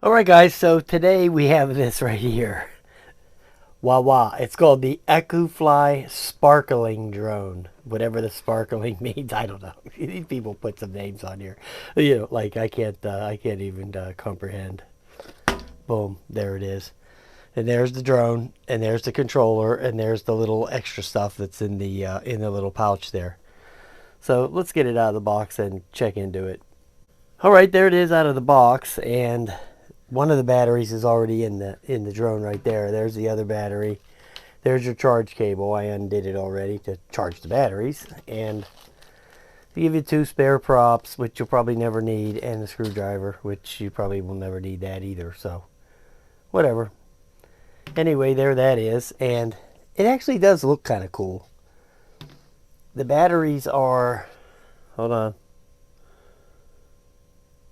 Alright guys, so today we have this right here. Wah. It's called the EcuFly Sparkling Drone. Whatever the sparkling means, I don't know. These people put some names on here. You know, like I can't even comprehend. Boom, there it is. And there's the drone, and there's the controller, and there's the little extra stuff that's in the little pouch there. So let's get it out of the box and check into it. Alright, there it is out of the box, and one of the batteries is already in the drone right there. There's the other battery. There's your charge cable. I undid it already to charge the batteries. And they give you 2 spare props, which you'll probably never need, and a screwdriver, which you probably will never need that either. So, whatever. Anyway, there that is. And it actually does look kind of cool. The batteries are, hold on,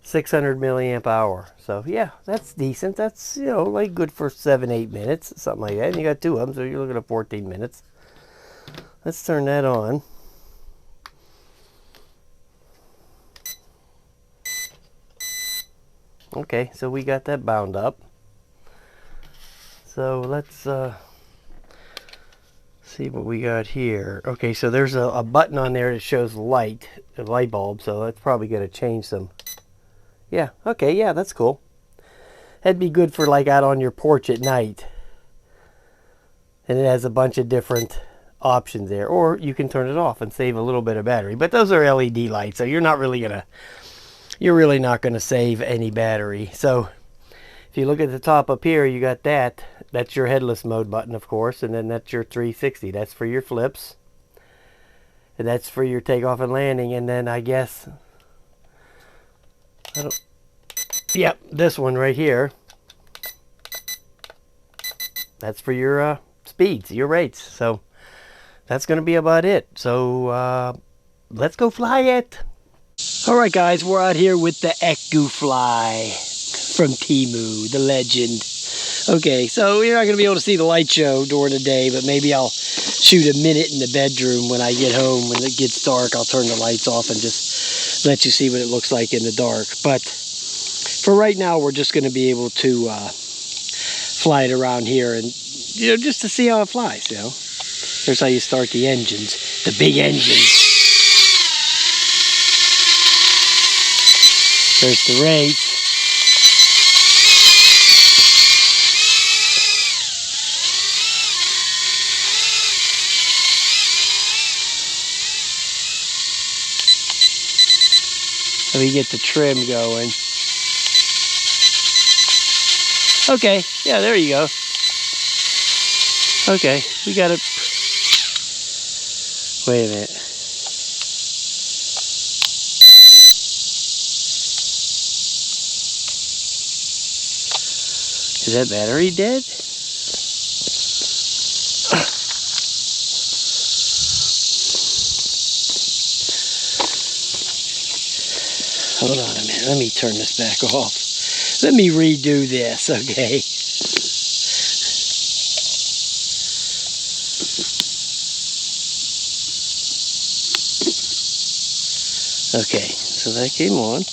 600 milliamp hour. So yeah, that's decent. That's, you know, like good for 7-8 minutes, something like that. And you got 2 of them, so you're looking at 14 minutes. Let's turn that on. Okay, so we got that bound up. So let's see what we got here. Okay, so there's a button on there that shows light, a light bulb, so that's probably going to change some. Yeah, okay, yeah, that's cool. That'd be good for like out on your porch at night. And it has a bunch of different options there. Or you can turn it off and save a little bit of battery. But those are LED lights, so you're really not gonna save any battery. So if you look at the top up here, you got that. That's your headless mode button, of course, and then that's your 360. That's for your flips. And that's for your takeoff and landing, and then I guess yep, this one right here. That's for your speeds, your rates. So that's going to be about it. So let's go fly it. Alright guys, we're out here with the EcuFly from Temu, the legend. Okay, so you're not going to be able to see the light show during the day, but maybe I'll shoot a minute in the bedroom when I get home. When it gets dark, I'll turn the lights off and just let you see what it looks like in the dark. But for right now, we're just going to be able to fly it around here, and you know, just to see how it flies. You know, here's how you start the engines, the big engines. There's the rates. So we get the trim going. Okay, yeah, there you go. Okay, we got it. Wait a minute. Is that battery dead? Hold on a minute, let me turn this back off. Let me redo this, okay? Okay, so that came on.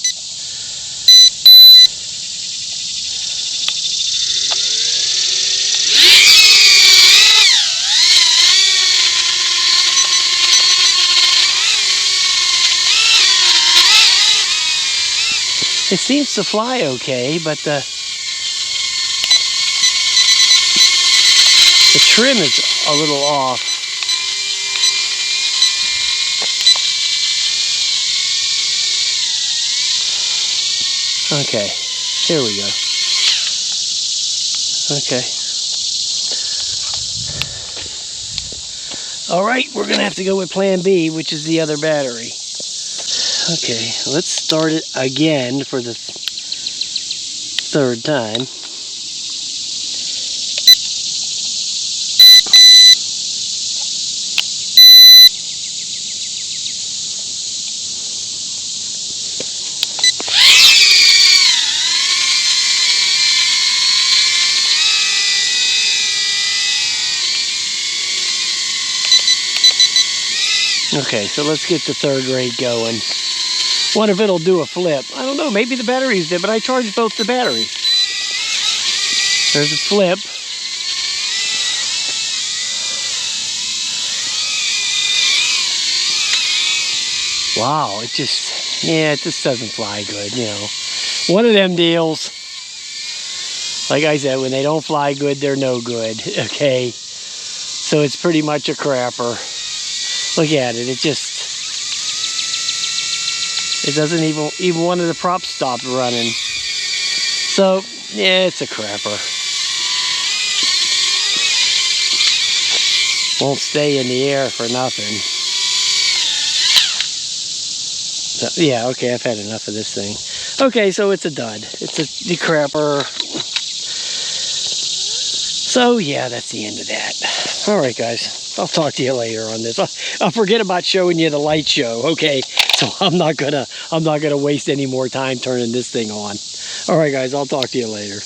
It seems to fly okay, but the trim is a little off. Okay, here we go. Okay. Alright, we're going to have to go with plan B, which is the other battery. Okay, let's start it again for the 3rd time. Okay, so let's get the 3rd rate going. Wonder if it'll do a flip. I don't know, maybe the battery's dead, but I charged both the batteries. There's a flip. Wow, it just doesn't fly good, you know. One of them deals. Like I said, when they don't fly good, they're no good, okay? So it's pretty much a crapper. Look at it, it doesn't even one of the props stopped running. So, yeah, it's a crapper. Won't stay in the air for nothing. So, yeah, okay, I've had enough of this thing. Okay, so it's a dud. It's a crapper. So, yeah, that's the end of that. All right, guys, I'll talk to you later on this. I'll forget about showing you the light show. Okay, so I'm not gonna waste any more time turning this thing on. All right, guys, I'll talk to you later.